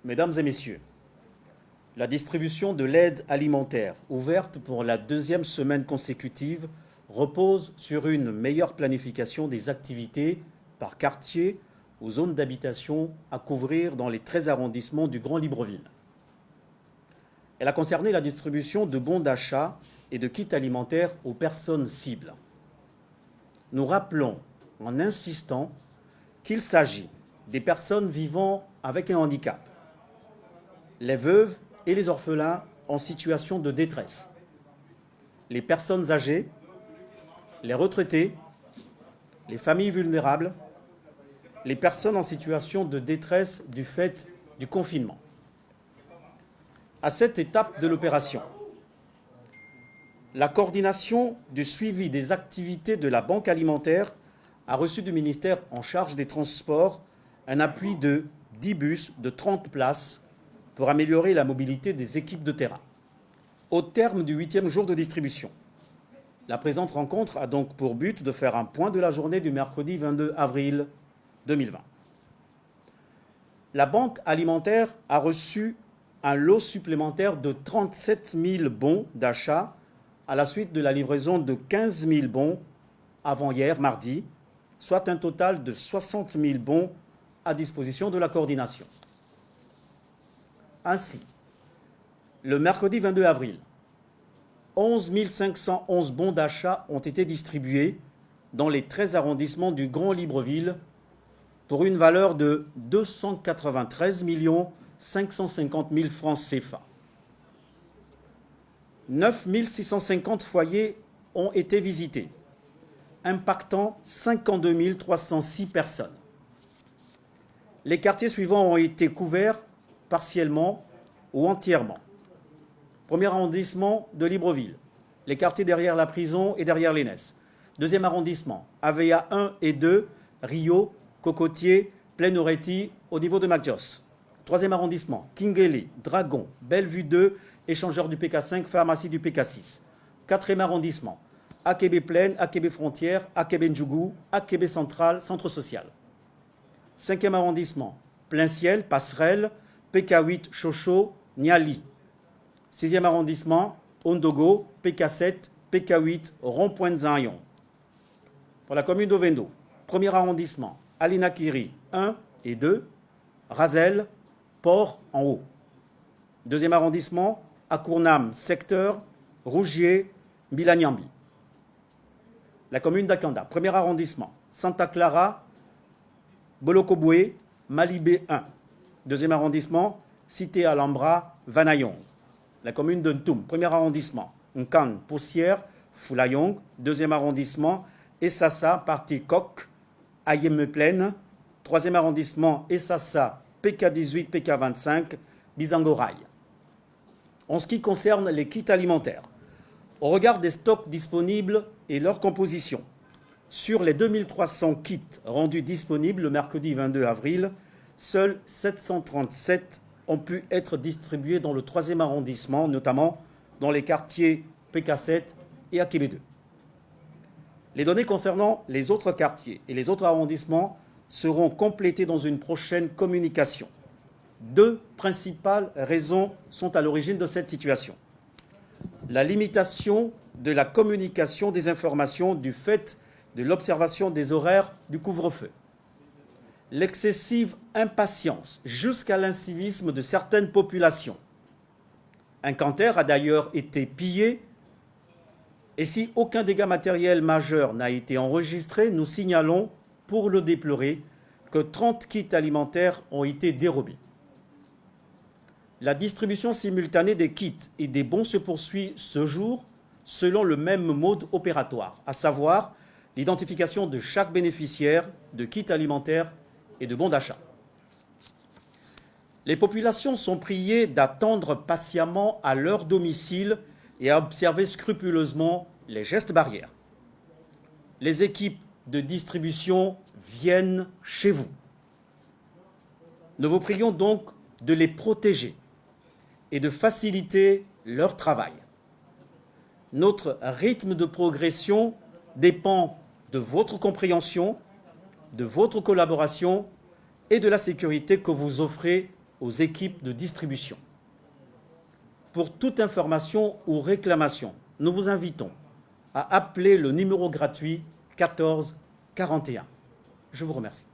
Mesdames et messieurs, la distribution de l'aide alimentaire, ouverte pour la deuxième semaine consécutive, repose sur une meilleure planification des activités par quartier ou zones d'habitation à couvrir dans les 13 arrondissements du Grand Libreville. Elle a concerné la distribution de bons d'achat et de kits alimentaires aux personnes cibles. Nous rappelons en insistant qu'il s'agit des personnes vivant avec un handicap, les veuves et les orphelins en situation de détresse, les personnes âgées, les retraités, les familles vulnérables, les personnes en situation de détresse du fait du confinement. À cette étape de l'opération, la coordination du suivi des activités de la Banque alimentaire a reçu du ministère en charge des Transports un appui de 10 bus de 30 places pour améliorer la mobilité des équipes de terrain. Au terme du 8e jour de distribution, la présente rencontre a donc pour but de faire un point de la journée du mercredi 22 avril 2020. La Banque alimentaire a reçu un lot supplémentaire de 37 000 bons d'achat à la suite de la livraison de 15 000 bons avant-hier, mardi, soit un total de 60 000 bons à disposition de la coordination. Ainsi, le mercredi 22 avril, 11 511 bons d'achat ont été distribués dans les 13 arrondissements du Grand Libreville pour une valeur de 293 550 000 francs CFA. 9 650 foyers ont été visités, impactant 52 306 personnes. Les quartiers suivants ont été couverts partiellement ou entièrement. Premier arrondissement de Libreville, les quartiers derrière la prison et derrière l'ENES. Deuxième arrondissement, AVEA 1 et 2, Rio, Cocotier, Plein-Oretti, au niveau de Macjos. Troisième arrondissement, Kingeli, Dragon, Bellevue 2, échangeur du PK5, pharmacie du PK6. Quatrième arrondissement, Akebe Plaine, Akebe Frontière, Akebe Ndjougou, Akebe Central, centre social. Cinquième arrondissement, Plein Ciel, Passerelle, PK8, Chocho, Niali. Sixième arrondissement, Ondogo, PK7, PK8, Rond-Point de Zayon. Pour la commune d'Ovendo, premier arrondissement, Alinakiri 1 et 2, Razel, Port en haut. Deuxième arrondissement, Akournam, secteur, Rougier, Bilanyambi. La commune d'Akanda, premier arrondissement, Santa Clara, Bolokoboué, Malibé 1. Deuxième arrondissement, Cité Alhambra, Vanayong. La commune de Ntoum, premier arrondissement, Nkan, Poussière, Foulayong. Deuxième arrondissement, Essassa, Parti Kok, Ayeme-Plaine. Troisième arrondissement, Essassa, PK18, PK25, Bizangoraï. En ce qui concerne les kits alimentaires, au regard des stocks disponibles et leur composition, sur les 2300 kits rendus disponibles le mercredi 22 avril, seuls 737 ont pu être distribués dans le 3e arrondissement, notamment dans les quartiers PK7 et Akebe 2. Les données concernant les autres quartiers et les autres arrondissements seront complétées dans une prochaine communication. Deux principales raisons sont à l'origine de cette situation. La limitation de la communication des informations du fait de l'observation des horaires du couvre-feu. L'excessive impatience jusqu'à l'incivisme de certaines populations. Un canter a d'ailleurs été pillé et si aucun dégât matériel majeur n'a été enregistré, nous signalons, pour le déplorer, que 30 kits alimentaires ont été dérobés. La distribution simultanée des kits et des bons se poursuit ce jour selon le même mode opératoire, à savoir l'identification de chaque bénéficiaire de kits alimentaires et de bons d'achat. Les populations sont priées d'attendre patiemment à leur domicile et à observer scrupuleusement les gestes barrières. Les équipes de distribution viennent chez vous. Nous vous prions donc de les protéger et de faciliter leur travail. Notre rythme de progression dépend de votre compréhension, de votre collaboration et de la sécurité que vous offrez aux équipes de distribution. Pour toute information ou réclamation, nous vous invitons à appeler le numéro gratuit 14 41. Je vous remercie.